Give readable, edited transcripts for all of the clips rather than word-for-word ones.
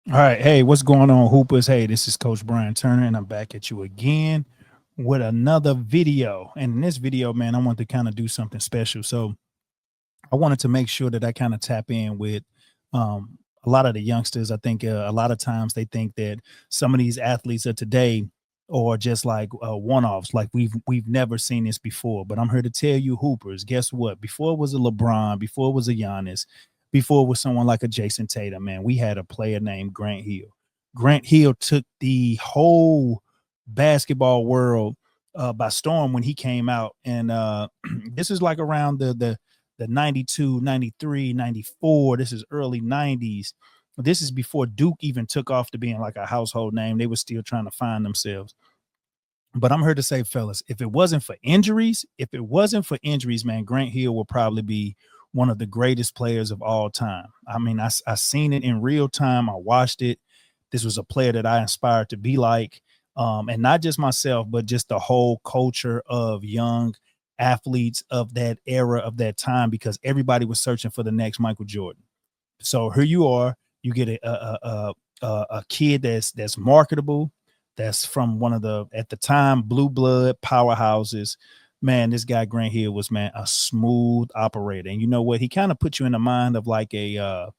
All right. Hey, what's going on, Hoopers? Hey, this is Coach Brian Turner, and I'm back at you again with another video. And in this video, man, I want to kind of do something special. So I wanted to make sure that I kind of tap in with a lot of the youngsters. I think a lot of times they think that some of these athletes of today are just like one-offs, like we've never seen this before. But I'm here to tell you, Hoopers, guess what? Before it was a LeBron, before it was a Giannis, before it was someone like a Jason Tatum, man, we had a player named Grant Hill. Grant Hill took the whole basketball world by storm when he came out, and this is like around the 92, 93, 94. This is early 90s. This is before Duke even took off to being like a household name. They were still trying to find themselves. But I'm here to say, fellas, if it wasn't for injuries, man, Grant Hill will probably be one of the greatest players of all time. I mean, I seen it in real time. I watched it. This was a player that I inspired to be like, and not just myself, but just the whole culture of young athletes of that era of that time, because everybody was searching for the next Michael Jordan. So here you are, you get a kid that's marketable, that's from one of the at the time blue blood powerhouses. Man, this guy Grant Hill was, man, a smooth operator, and you know what? He kind of put you in the mind of like a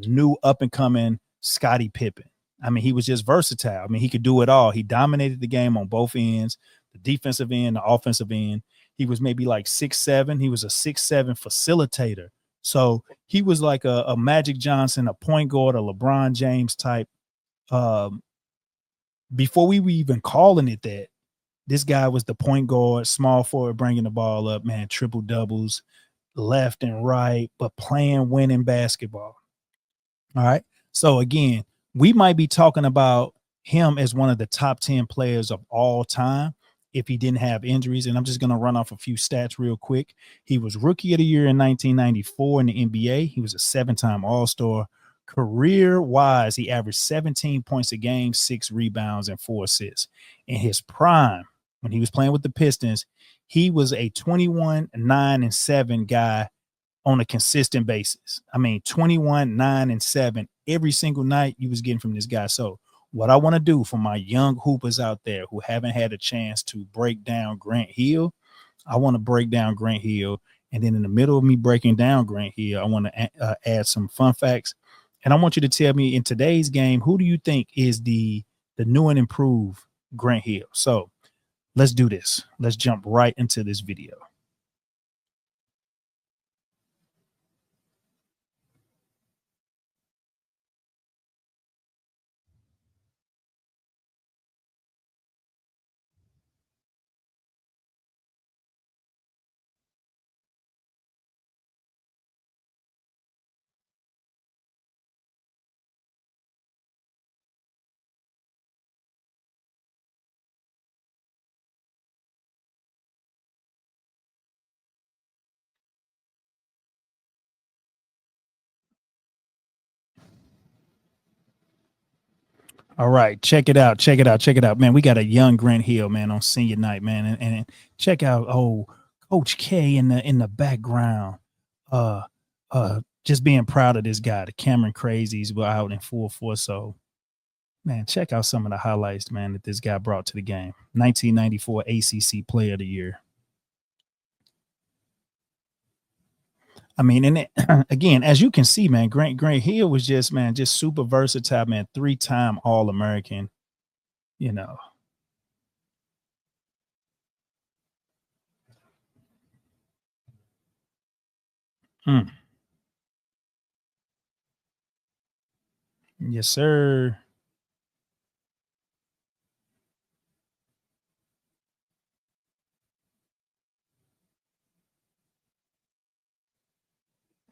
new up and coming Scottie Pippen. I mean, he was just versatile. I mean, he could do it all. He dominated the game on both ends, the defensive end, the offensive end. He was maybe like 6'7". He was a 6'7" facilitator. So he was like a Magic Johnson, a point guard, a LeBron James type. Um, Before we were even calling it that, this guy was the point guard, small forward, bringing the ball up, man, triple doubles, left and right, but playing winning basketball. All right. So again, we might be talking about him as one of the top 10 players of all time if he didn't have injuries. And I'm just going to run off a few stats real quick. He was rookie of the year in 1994 in the NBA. He was a 7-time All-Star. Career wise, he averaged 17 points a game, 6 rebounds, and 4 assists. In his prime, when he was playing with the Pistons, he was a 21, 9, and 7 guy on a consistent basis. I mean, 21, 9, and 7 every single night you was getting from this guy. So what I want to do for my young hoopers out there who haven't had a chance to break down Grant Hill, I want to break down Grant Hill. And then in the middle of me breaking down Grant Hill, I want to add some fun facts. And I want you to tell me, in today's game, who do you think is the new and improved Grant Hill? So let's do this. Let's jump right into this video. All right, check it out, check it out, check it out, man. We got a young Grant Hill, man, on senior night, man, and check out Coach K in the background, uh, just being proud of this guy. The Cameron Crazies were out in full force, so man, check out some of the highlights, man, that this guy brought to the game. 1994 ACC Player of the Year. I mean, and it, again, as you can see, man, Grant Hill was just, man, just super versatile, man. 3-time All American, you know. Mm, yes, sir.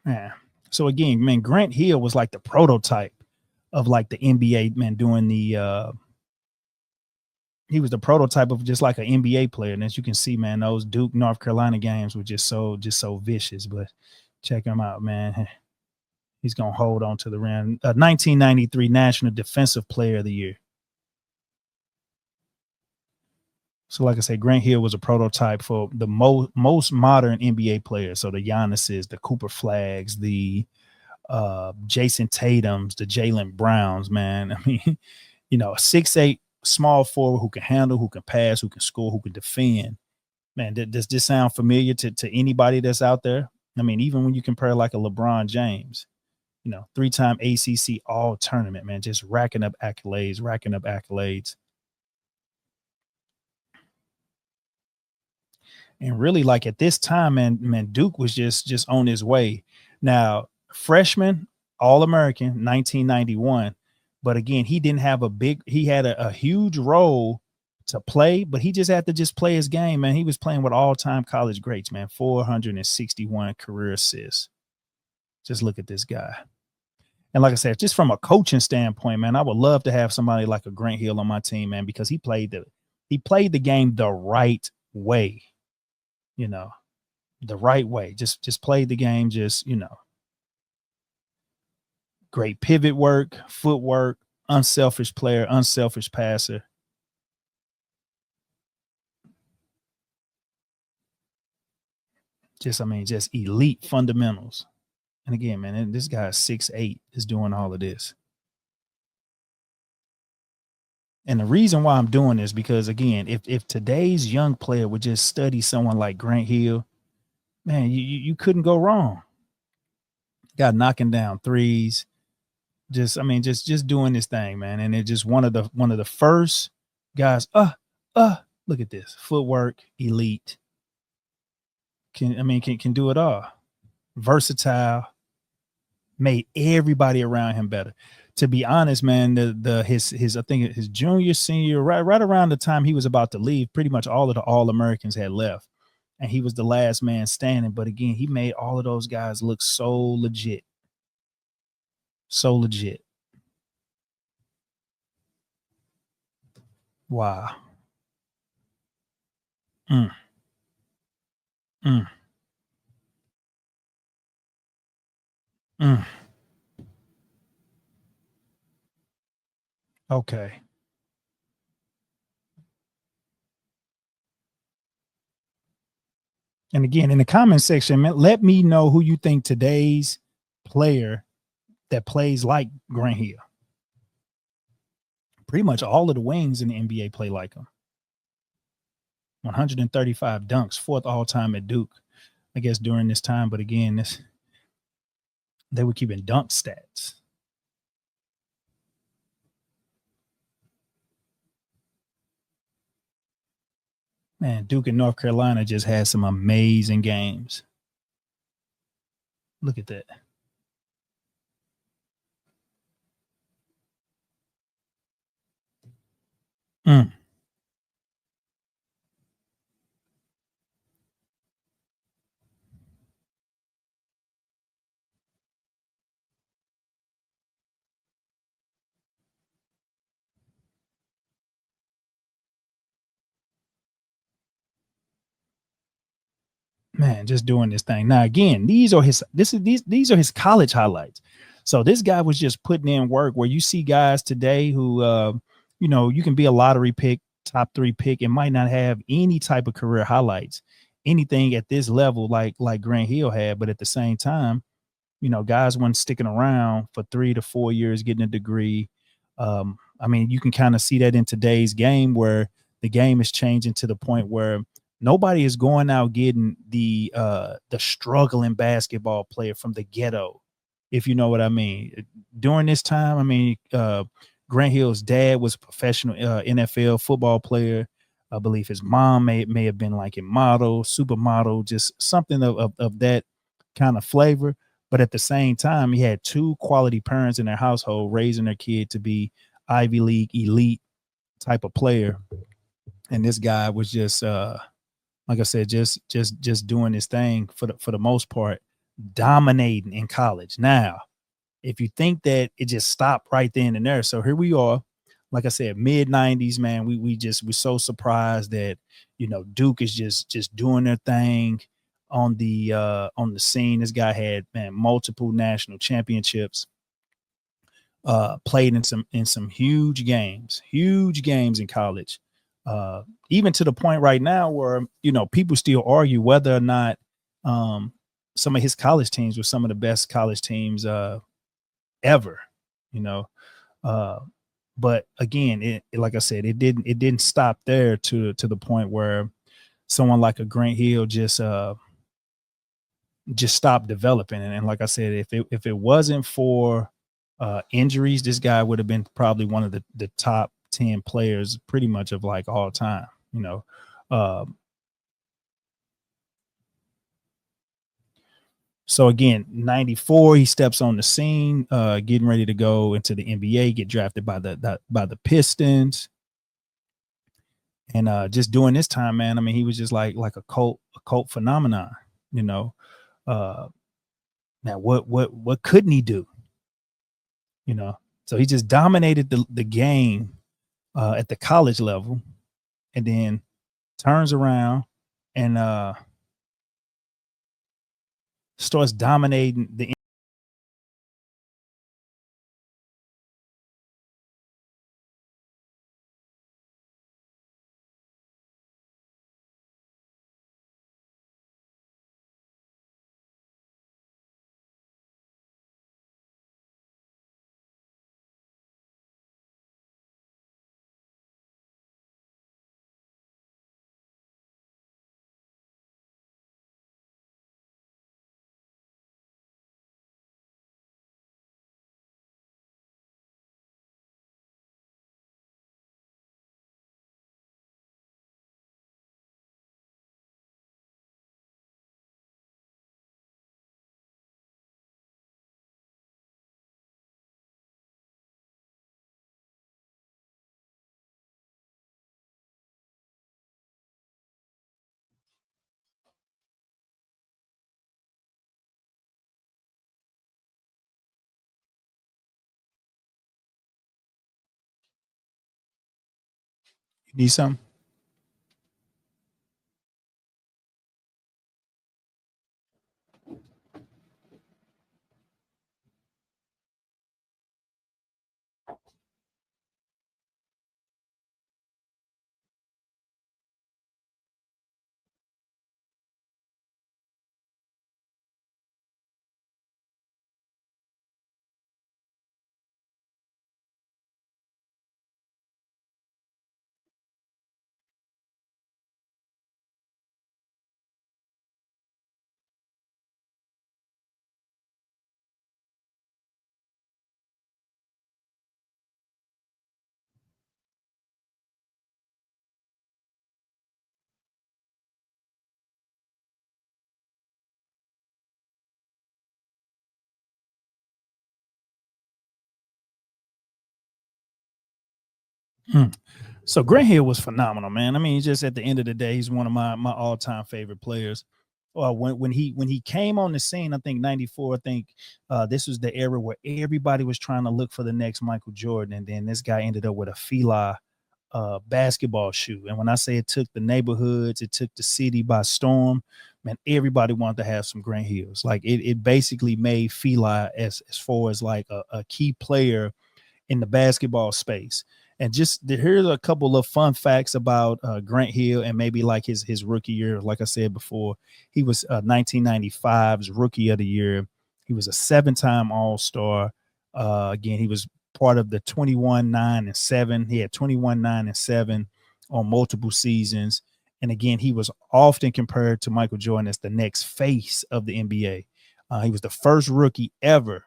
Yeah. So again, man, Grant Hill was like the prototype of like the NBA, man, doing the he was the prototype of just like an NBA player. And as you can see, man, those Duke North Carolina games were just so vicious. But check him out, man. He's gonna hold on to the rim. 1993 National Defensive Player of the Year. So, like I said, Grant Hill was a prototype for the most modern NBA players. So the Giannis's, the Cooper Flags, the Jason Tatum's, the Jalen Browns, man. I mean, 6'8" small forward who can handle, who can pass, who can score, who can defend. Man, does this sound familiar to anybody that's out there? I mean, even when you compare like a LeBron James, 3-time ACC all tournament, man, just racking up accolades, racking up accolades. And really, like at this time, man, Duke was just on his way. Now, freshman, All American, 1991. But again, he didn't have he had a huge role to play, but he just had to just play his game, man. He was playing with all-time college greats, man. 461 career assists. Just look at this guy. And like I said, just from a coaching standpoint, man, I would love to have somebody like a Grant Hill on my team, man, because he played the game the right way. The right way. Just played the game, great pivot work, footwork, unselfish player, unselfish passer. Just elite fundamentals. And again, man, this guy 6'8" is doing all of this. And the reason why I'm doing this, because again, if today's young player would just study someone like Grant Hill, man, you couldn't go wrong. Got knocking down threes, just doing this thing, man. And it's just one of the first guys. Look at this footwork, elite. Can do it all. Versatile, made everybody around him better. To be honest, man, his I think his junior, senior, right around the time he was about to leave, pretty much all of the All Americans had left, and he was the last man standing. But again, he made all of those guys look so legit, so legit. Wow. Mm, mm, mm. Okay. And again, in the comment section, man, let me know who you think today's player that plays like Grant Hill. Pretty much all of the wings in the NBA play like him. 135 dunks, fourth all time at Duke, I guess during this time. But again, they were keeping dunk stats. Man, Duke and North Carolina just had some amazing games. Look at that. Mm. Man, just doing this thing. Now, again, these are his college highlights. So this guy was just putting in work where you see guys today who you can be a lottery pick, top 3 pick, and might not have any type of career highlights, anything at this level like Grant Hill had, but at the same time, guys weren't sticking around for 3 to 4 years getting a degree. You can kind of see that in today's game where the game is changing to the point where nobody is going out getting the struggling basketball player from the ghetto, if you know what I mean. During this time, Grant Hill's dad was a professional NFL football player. I believe his mom may have been like a model, supermodel, just something of that kind of flavor. But at the same time, he had 2 quality parents in their household raising their kid to be Ivy League elite type of player. And this guy was just like I said, just doing his thing for the most part, dominating in college. Now, if you think that it just stopped right then and there, so here we are. Like I said, mid 90s, man. We're so surprised that Duke is just doing their thing on the scene. This guy had, man, multiple national championships, played in some huge games in college. Even to the point right now where people still argue whether or not some of his college teams were some of the best college teams ever, you know. Uh, but again, like I said, it didn't stop there to the point where someone like a Grant Hill just stopped developing. And like I said, if it wasn't for injuries, this guy would have been probably one of the top 10 players pretty much of like all time, you know. Um, so again, 94, he steps on the scene, getting ready to go into the NBA, get drafted by the Pistons. And just during this time, man, I mean, he was just like a cult phenomenon, you know. Uh, now what couldn't he do? You know, so he just dominated the game at the college level, and then turns around and starts dominating the. You need some. Mm. So Grant Hill was phenomenal, man. I mean, just at the end of the day, he's one of my all time favorite players. When he came on the scene, I think 94. I think this was the era where everybody was trying to look for the next Michael Jordan, and then this guy ended up with a Fila basketball shoe. And when I say it took the neighborhoods, it took the city by storm. Man, everybody wanted to have some Grant Hills. Like it basically made Fila as far as like a key player in the basketball space. And just here's a couple of fun facts about Grant Hill and maybe like his rookie year. Like I said before, he was 1995's rookie of the year. He was a 7-time All-Star. Again, he was part of the 21-9-7. He had 21-9-7 on multiple seasons. And again, he was often compared to Michael Jordan as the next face of the NBA. He was the first rookie ever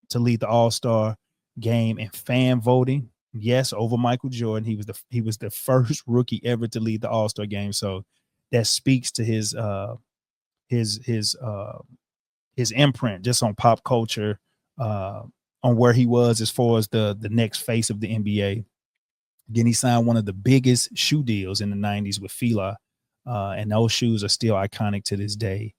to lead the All-Star game and fan voting. Yes, over Michael Jordan. He was the first rookie ever to lead the All-Star game. So that speaks to his his uh his imprint just on pop culture, uh on where he was as far as the next face of the NBA. Then he signed one of the biggest shoe deals in the 90s with Fila. And those shoes are still iconic to this day.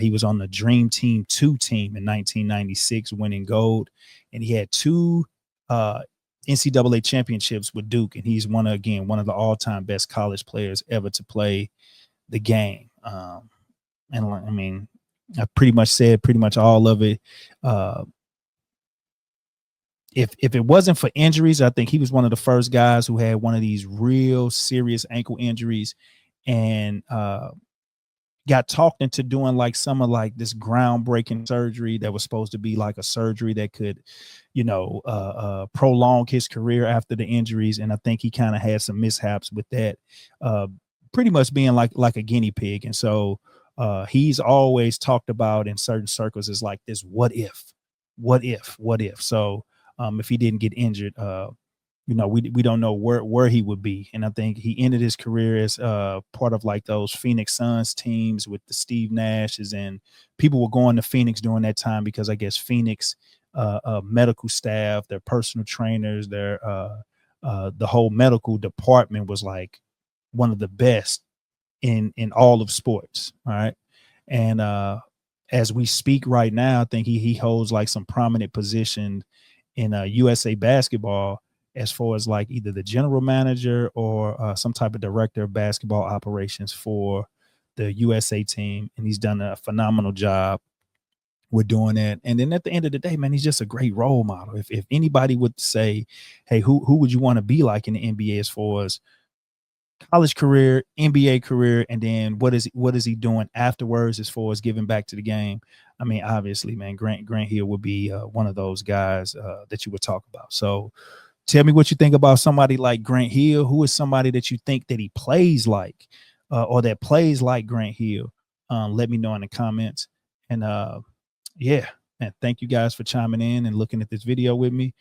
He was on the Dream Team 2 team in 1996, winning gold. And he had two NCAA championships with Duke. And he's one of the all time best college players ever to play the game. And I mean, I pretty much said pretty much all of it. Uh, if it wasn't for injuries, I think he was one of the first guys who had one of these real serious ankle injuries, and got talked into doing like some of like this groundbreaking surgery that was supposed to be like a surgery that could, prolong his career after the injuries. And I think he kind of had some mishaps with that, uh, pretty much being like a guinea pig. And so he's always talked about in certain circles as like this what if. So if he didn't get injured, we don't know where he would be. And I think he ended his career as part of like those Phoenix Suns teams with the Steve Nashes, and people were going to Phoenix during that time because I guess Phoenix medical staff, their personal trainers, their the whole medical department was like one of the best in all of sports. All right. And as we speak right now, I think he holds like some prominent position in USA basketball, as far as like either the general manager or some type of director of basketball operations for the USA team. And he's done a phenomenal job with doing that. And then at the end of the day, man, he's just a great role model. If anybody would say, hey, who would you want to be like in the NBA as far as college career, NBA career, and then what is he doing afterwards as far as giving back to the game? I mean, obviously, man, Grant Hill would be one of those guys that you would talk about. So tell me what you think about somebody like Grant Hill. Who is somebody that you think that he plays like, or that plays like Grant Hill? Let me know in the comments. And yeah, and thank you guys for chiming in and looking at this video with me.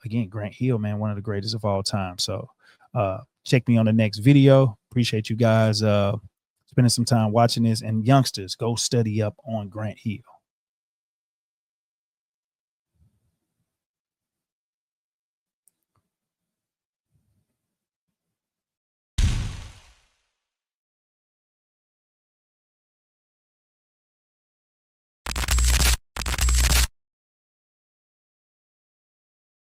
Again, Grant Hill, man, one of the greatest of all time. So check me on the next video. Appreciate you guys spending some time watching this. And youngsters, go study up on Grant Hill.